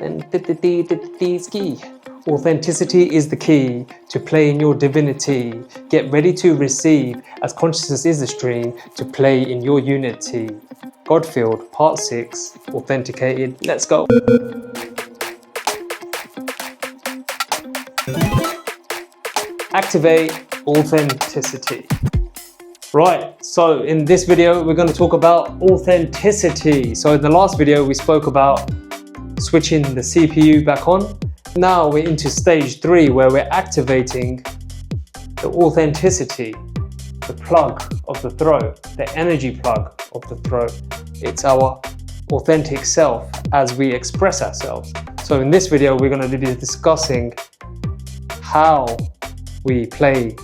Authenticity is the key to playing your divinity. Get ready to receive, as consciousness is the stream to play in your unity. Godfield, Part 6, Authenticated. Let's go. Activate authenticity. Right, so in this video, we're going to talk about authenticity. So in the last video, we spoke about switching the CPU back on. Now we're into stage 3 where we're activating the authenticity, the plug of the throat, the energy plug of the throat. It's our authentic self as we express ourselves. So in this video, we're going to be discussing how we play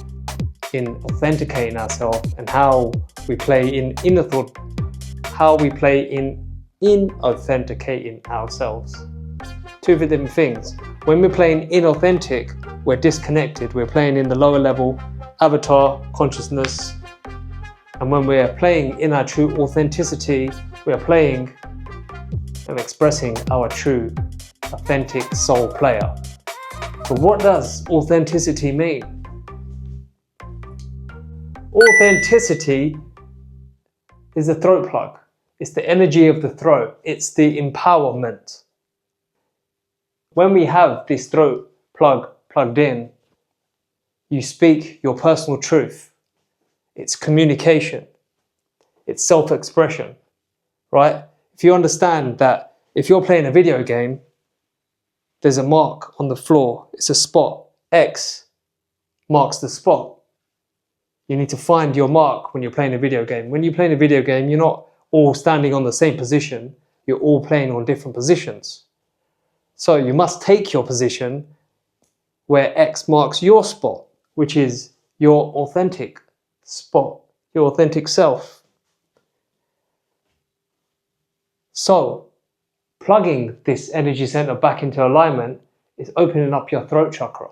in authenticating ourselves and how we play in inauthenticating ourselves. Two different things. When we're playing inauthentic, we're disconnected. We're playing in the lower level avatar consciousness. And when we're playing in our true authenticity, we're playing and expressing our true authentic soul player. But what does authenticity mean? Authenticity is the throat plug. It's the energy of the throat. It's the empowerment. When we have this throat plug plugged in, you speak your personal truth. It's communication. It's self-expression, right? If you understand that if you're playing a video game, there's a mark on the floor. It's a spot. X marks the spot. You need to find your mark when you're playing a video game. When you're playing a video game, you're not all standing on the same position. You're all playing on different positions. So you must take your position where X marks your spot, which is your authentic spot, your authentic self. So plugging this energy center back into alignment is opening up your throat chakra.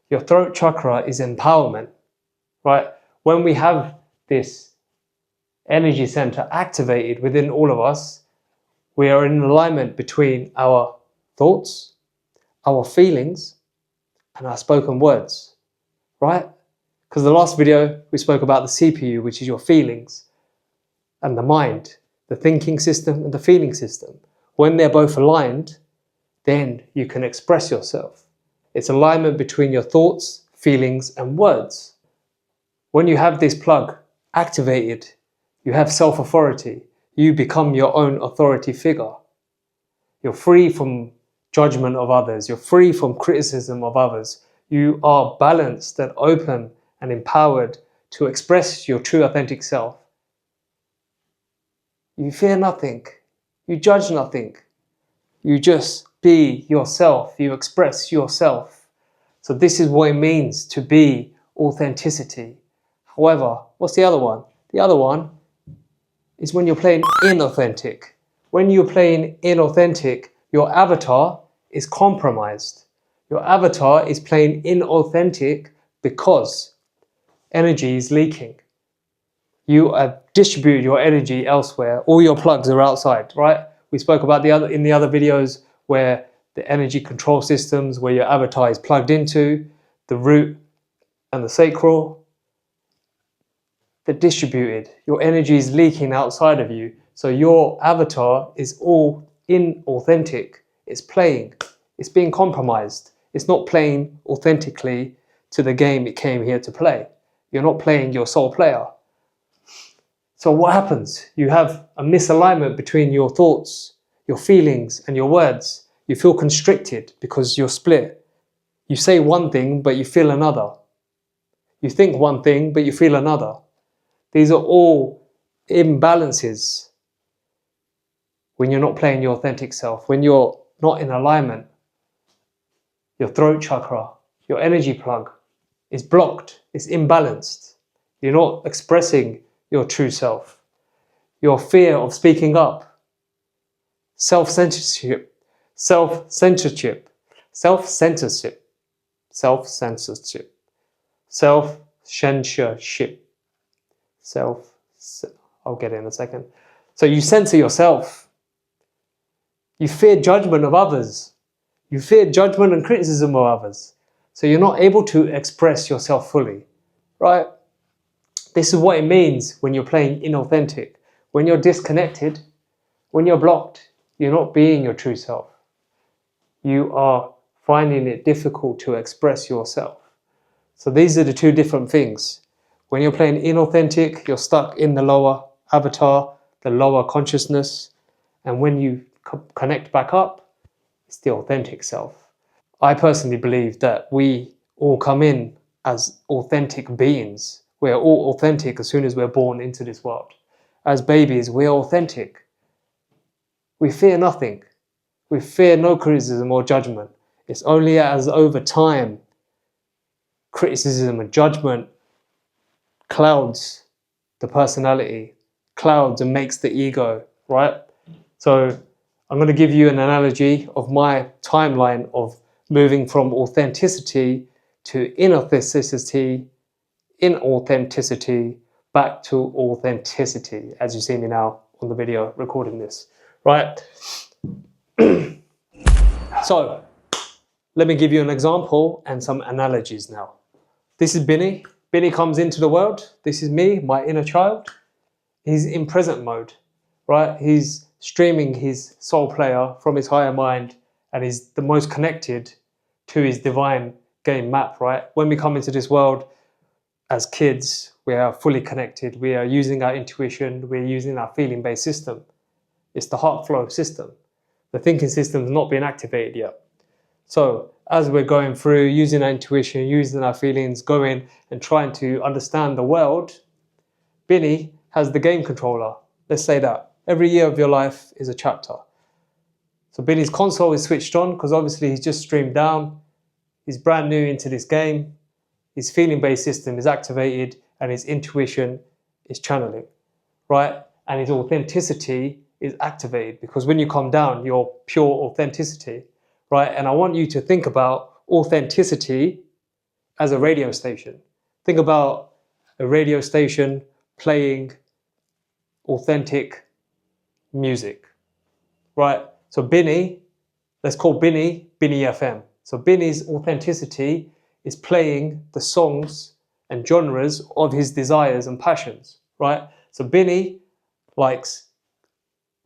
Your throat chakra is empowerment, right? When we have this energy center activated within all of us, we are in alignment between our thoughts, our feelings, and our spoken words, right? Because the last video we spoke about the CPU, which is your feelings, and the mind, the thinking system and the feeling system. When they're both aligned, then you can express yourself. It's alignment between your thoughts, feelings, and words. When you have this plug activated, you have self-authority. You become your own authority figure. You're free from judgment of others. You're free from criticism of others. You are balanced and open and empowered to express your true authentic self. You fear nothing. You judge nothing. You just be yourself. You express yourself. So this is what it means to be authenticity. However, what's the other one? The other one is when you're playing inauthentic. When you're playing inauthentic, your avatar is compromised. Your avatar is playing inauthentic because energy is leaking. You have distributed your energy elsewhere. All your plugs are outside, right? We spoke about in the other videos where the energy control systems, where your avatar is plugged into, the root and the sacral. They're distributed. Your energy is leaking outside of you. So your avatar is all inauthentic. It's playing. It's being compromised. It's not playing authentically to the game it came here to play. You're not playing your soul player. So what happens? You have a misalignment between your thoughts, your feelings, and your words. You feel constricted because you're split. You say one thing, but you feel another. You think one thing, but you feel another. These are all imbalances when you're not playing your authentic self, when you're not in alignment. Your throat chakra, your energy plug is blocked, it's imbalanced. You're not expressing your true self. Your fear of speaking up, self-censorship, self-censorship, self-censorship, self-censorship, self-censorship. I'll get it in a second. So you censor yourself. You fear judgment of others. You fear judgment and criticism of others. So you're not able to express yourself fully, right? This is what it means when you're playing inauthentic. When you're disconnected, when you're blocked, you're not being your true self. You are finding it difficult to express yourself. So these are the two different things. When you're playing inauthentic, you're stuck in the lower avatar, the lower consciousness. And when you connect back up, it's the authentic self. I personally believe that we all come in as authentic beings. We're all authentic as soon as we're born into this world. As babies, we're authentic. We fear nothing. We fear no criticism or judgment. It's only as over time, criticism and judgment clouds the personality, clouds and makes the ego, right? So I'm going to give you an analogy of my timeline of moving from authenticity to inauthenticity, back to authenticity, as you see me now on the video recording this, right? So let me give you an example and some analogies now. This is Binny. Binny comes into the world. This is me, my inner child. He's in present mode, right? He's streaming his soul player from his higher mind, and he's the most connected to his divine game map, right? When we come into this world as kids, we are fully connected. We are using our intuition. We're using our feeling-based system. It's the heart flow system. The thinking system has not been activated yet. So as we're going through, using our intuition, using our feelings, going and trying to understand the world, Binny has the game controller. Let's say that. Every year of your life is a chapter. So Binny's console is switched on because obviously he's just streamed down. He's brand new into this game. His feeling-based system is activated and his intuition is channeling, right? And his authenticity is activated because when you come down, you're pure authenticity, right? And I want you to think about authenticity as a radio station. Think about a radio station playing authentic music, right? So Binny, let's call Binny FM. So Binny's authenticity is playing the songs and genres of his desires and passions, right? So Binny likes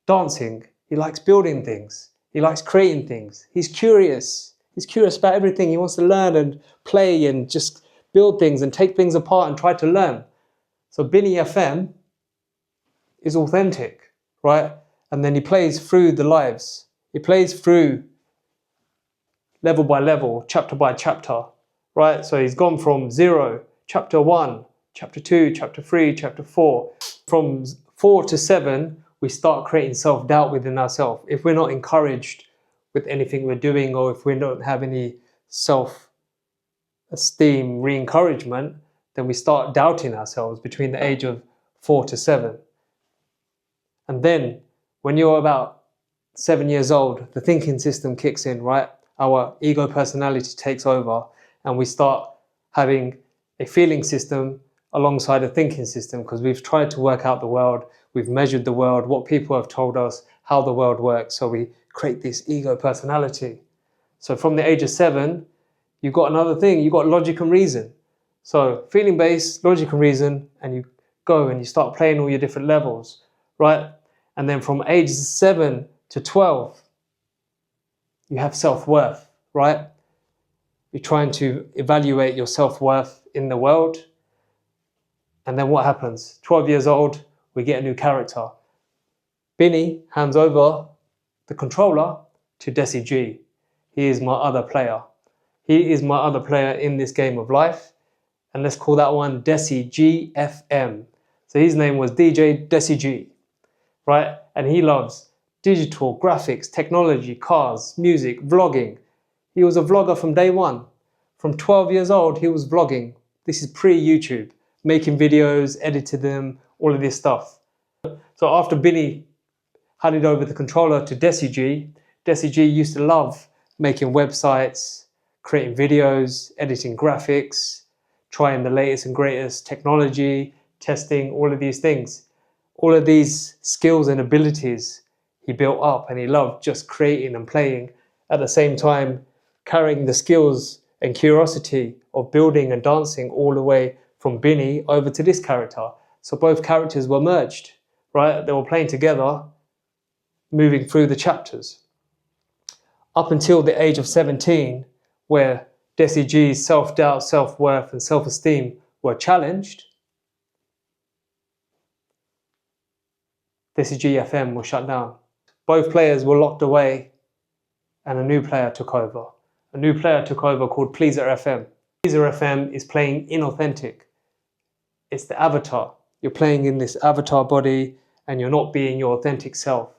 dancing. He likes building things. He likes creating things. He's curious. He's curious about everything. He wants to learn and play and just build things and take things apart and try to learn. So Binny FM is authentic, right? And then he plays through the lives. He plays through level by level, chapter by chapter, right? So he's gone from 0, chapter 1, chapter 2, chapter 3, chapter 4. From 4 to 7, we start creating self-doubt within ourselves. If we're not encouraged with anything we're doing, or if we don't have any self-esteem, re-encouragement, then we start doubting ourselves between the age of 4 to 7. And then when you're about 7 years old, the thinking system kicks in, right? Our ego personality takes over and we start having a feeling system alongside a thinking system because we've tried to work out the world, we've measured the world, what people have told us, how the world works. So we create this ego personality. So from the age of 7, you've got another thing, you've got logic and reason. So feeling based, logic and reason, and you go and you start playing all your different levels, right? And then from age 7 to 12, you have self-worth, right? You're trying to evaluate your self-worth in the world. And then what happens? 12 years old, we get a new character. Binny hands over the controller to Desi G. He is my other player. He is my other player in this game of life. And let's call that one Desi GFM. So his name was DJ Desi G, right? And he loves digital, graphics, technology, cars, music, vlogging. He was a vlogger from day one. From 12 years old, he was vlogging. This is pre-YouTube, making videos, edited them, all of this stuff. So after Binny handed over the controller to Desi G used to love making websites, creating videos, editing graphics, trying the latest and greatest technology, testing all of these things. All of these skills and abilities he built up, and he loved just creating and playing, at the same time carrying the skills and curiosity of building and dancing all the way from Binny over to this character. So both characters were merged, right? They were playing together, moving through the chapters. Up until the age of 17, where Desi G's self-doubt, self-worth and self-esteem were challenged, Desi G FM was shut down. Both players were locked away and a new player took over. A new player took over called Pleaser FM. Pleaser FM is playing inauthentic. It's the avatar. You're playing in this avatar body and you're not being your authentic self.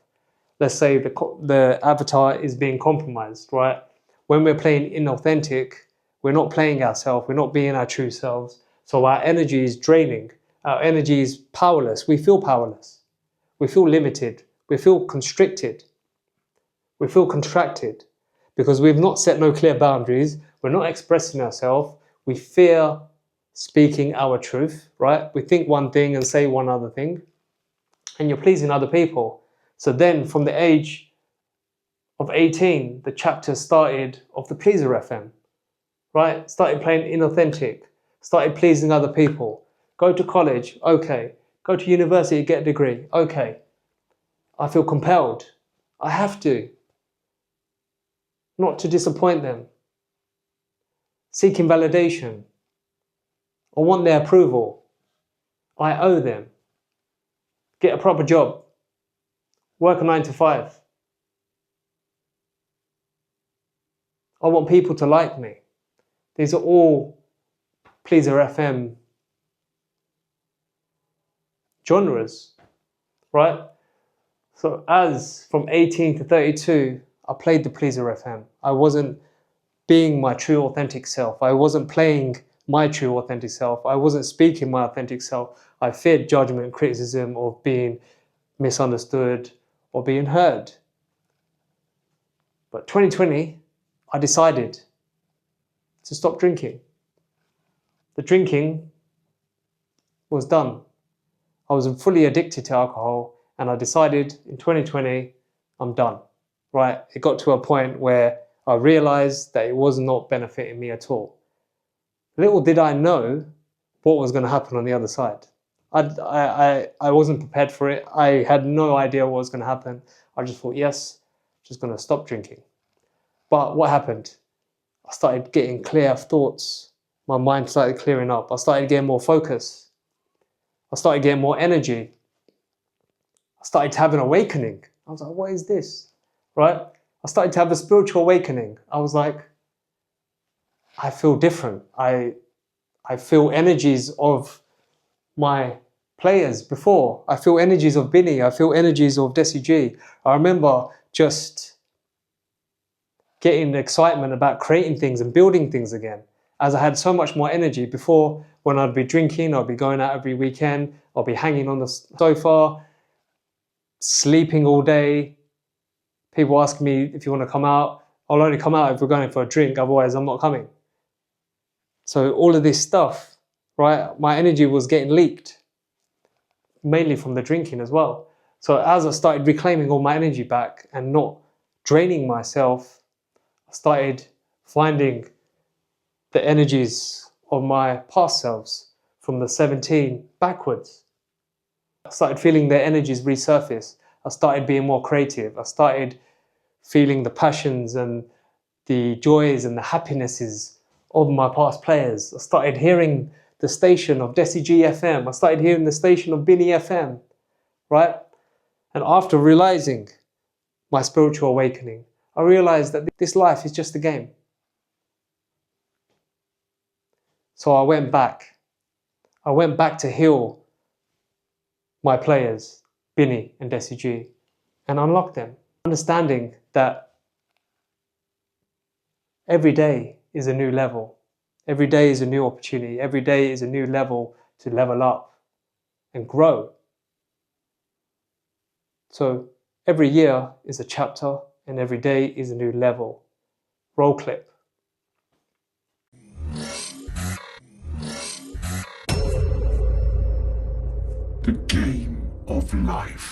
Let's say the avatar is being compromised, right? When we're playing inauthentic, we're not playing ourselves, we're not being our true selves. So our energy is draining. Our energy is powerless. We feel powerless. We feel limited. We feel constricted. We feel contracted because we've not set no clear boundaries. We're not expressing ourselves. We fear speaking our truth, right? We think one thing and say one other thing, and you're pleasing other people. So then from the age of 18, the chapter started of the Pleaser FM, right? Started playing inauthentic, started pleasing other people. Go to college, okay. Go to university, get a degree, okay. I feel compelled. I have to. Not to disappoint them. Seeking validation. I want their approval. I owe them. Get a proper job. Work a 9 to 5. I want people to like me. These are all Pleaser FM genres, right? So as from 18 to 32, I played the Pleaser FM. I wasn't being my true authentic self. I wasn't playing my true authentic self. I wasn't speaking my authentic self. I feared judgment, criticism, or being misunderstood or being heard. But 2020, I decided to stop drinking. The drinking was done. I was fully addicted to alcohol, and I decided in 2020, I'm done, right? It got to a point where I realized that it was not benefiting me at all. Little did I know what was going to happen on the other side. I wasn't prepared for it. I had no idea what was going to happen. I just thought, yes, just going to stop drinking. But what happened? I started getting clear thoughts. My mind started clearing up. I started getting more focus. I started getting more energy. I started to have an awakening. I was like, what is this? Right? I started to have a spiritual awakening. I was like, I feel different. I feel energies of my players before. I feel energies of Binny. I feel energies of Desi G. I remember just getting the excitement about creating things and building things again, as I had so much more energy. Before, when I'd be drinking, I'd be going out every weekend, I'd be hanging on the sofa, sleeping all day. People ask me if you want to come out. I'll only come out if we're going for a drink, otherwise I'm not coming. So all of this stuff, right, my energy was getting leaked, mainly from the drinking as well. So as I started reclaiming all my energy back and not draining myself, I started finding the energies of my past selves from the 17 backwards. I started feeling their energies resurface. I started being more creative. I started feeling the passions and the joys and the happinesses of my past players. I started hearing the station of Desi G FM. I started hearing the station of Binny FM, right? And after realizing my spiritual awakening, I realized that this life is just a game. So I went back. I went back to heal my players, Binny and Desi G, and unlock them. Understanding that every day is a new level. Every day is a new opportunity. Every day is a new level to level up and grow. So every year is a chapter and every day is a new level. Roll clip. The game of life.